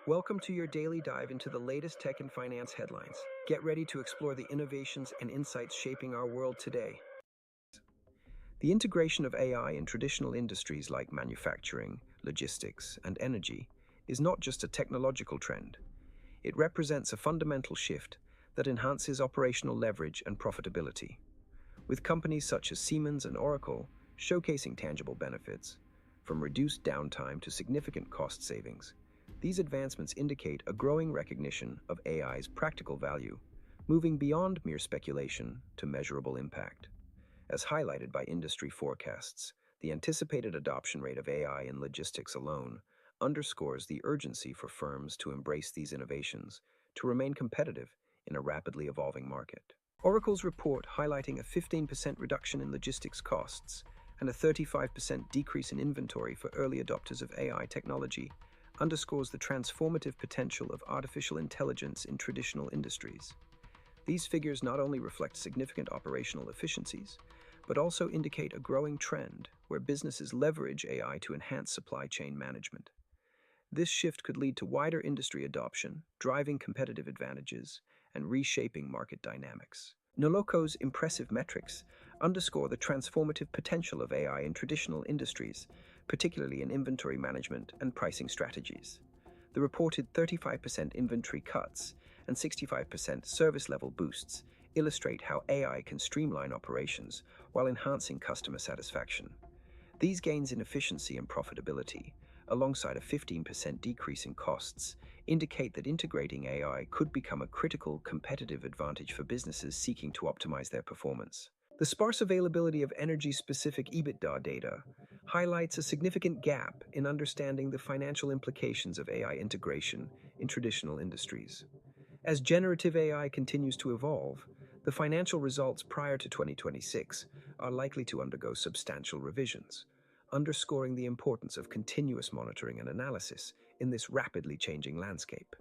Welcome to your daily dive into the latest tech and finance headlines. Get ready to explore the innovations and insights shaping our world today. The integration of AI in traditional industries like manufacturing, logistics, and energy is not just a technological trend. It represents a fundamental shift that enhances operational leverage and profitability. With companies such as Siemens and Oracle showcasing tangible benefits, from reduced downtime to significant cost savings. These advancements indicate a growing recognition of AI's practical value, moving beyond mere speculation to measurable impact. As highlighted by industry forecasts, the anticipated adoption rate of AI in logistics alone underscores the urgency for firms to embrace these innovations to remain competitive in a rapidly evolving market. Oracle's report highlighting a 15% reduction in logistics costs and a 35% decrease in inventory for early adopters of AI technology underscores the transformative potential of artificial intelligence in traditional industries. These figures not only reflect significant operational efficiencies, but also indicate a growing trend where businesses leverage AI to enhance supply chain management. This shift could lead to wider industry adoption, driving competitive advantages, and reshaping market dynamics. Noloco's impressive metrics underscore the transformative potential of AI in traditional industries, particularly in inventory management and pricing strategies. The reported 35% inventory cuts and 65% service level boosts illustrate how AI can streamline operations while enhancing customer satisfaction. These gains in efficiency and profitability, alongside a 15% decrease in costs, indicate that integrating AI could become a critical competitive advantage for businesses seeking to optimize their performance. The sparse availability of energy-specific EBITDA data highlights a significant gap in understanding the financial implications of AI integration in traditional industries. As generative AI continues to evolve, the financial results prior to 2026 are likely to undergo substantial revisions, underscoring the importance of continuous monitoring and analysis in this rapidly changing landscape.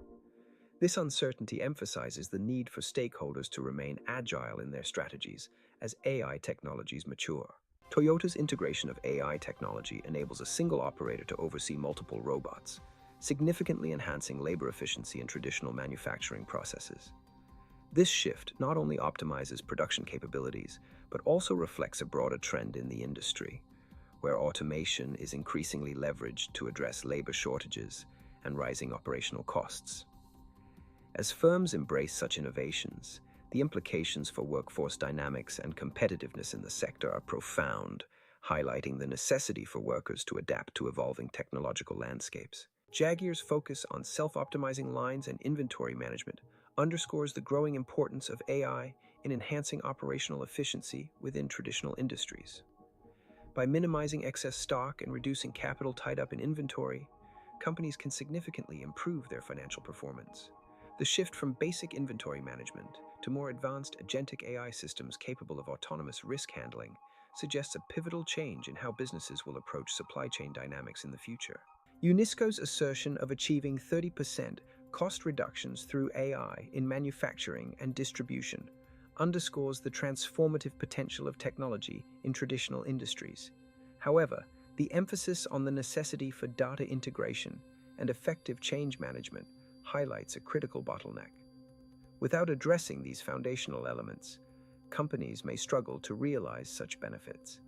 This uncertainty emphasizes the need for stakeholders to remain agile in their strategies as AI technologies mature. Toyota's integration of AI technology enables a single operator to oversee multiple robots, significantly enhancing labor efficiency in traditional manufacturing processes. This shift not only optimizes production capabilities, but also reflects a broader trend in the industry, where automation is increasingly leveraged to address labor shortages and rising operational costs. As firms embrace such innovations, the implications for workforce dynamics and competitiveness in the sector are profound, highlighting the necessity for workers to adapt to evolving technological landscapes. Jaguar's focus on self-optimizing lines and inventory management underscores the growing importance of AI in enhancing operational efficiency within traditional industries. By minimizing excess stock and reducing capital tied up in inventory, companies can significantly improve their financial performance. The shift from basic inventory management to more advanced agentic AI systems capable of autonomous risk handling suggests a pivotal change in how businesses will approach supply chain dynamics in the future. UNESCO's assertion of achieving 30% cost reductions through AI in manufacturing and distribution underscores the transformative potential of technology in traditional industries. However, the emphasis on the necessity for data integration and effective change management highlights a critical bottleneck. Without addressing these foundational elements, companies may struggle to realize such benefits.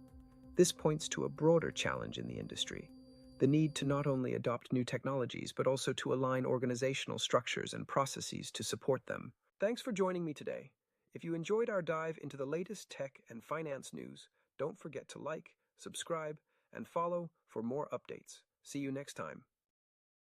This points to a broader challenge in the industry: the need to not only adopt new technologies, but also to align organizational structures and processes to support them. Thanks for joining me today. If you enjoyed our dive into the latest tech and finance news, don't forget to like, subscribe, and follow for more updates. See you next time.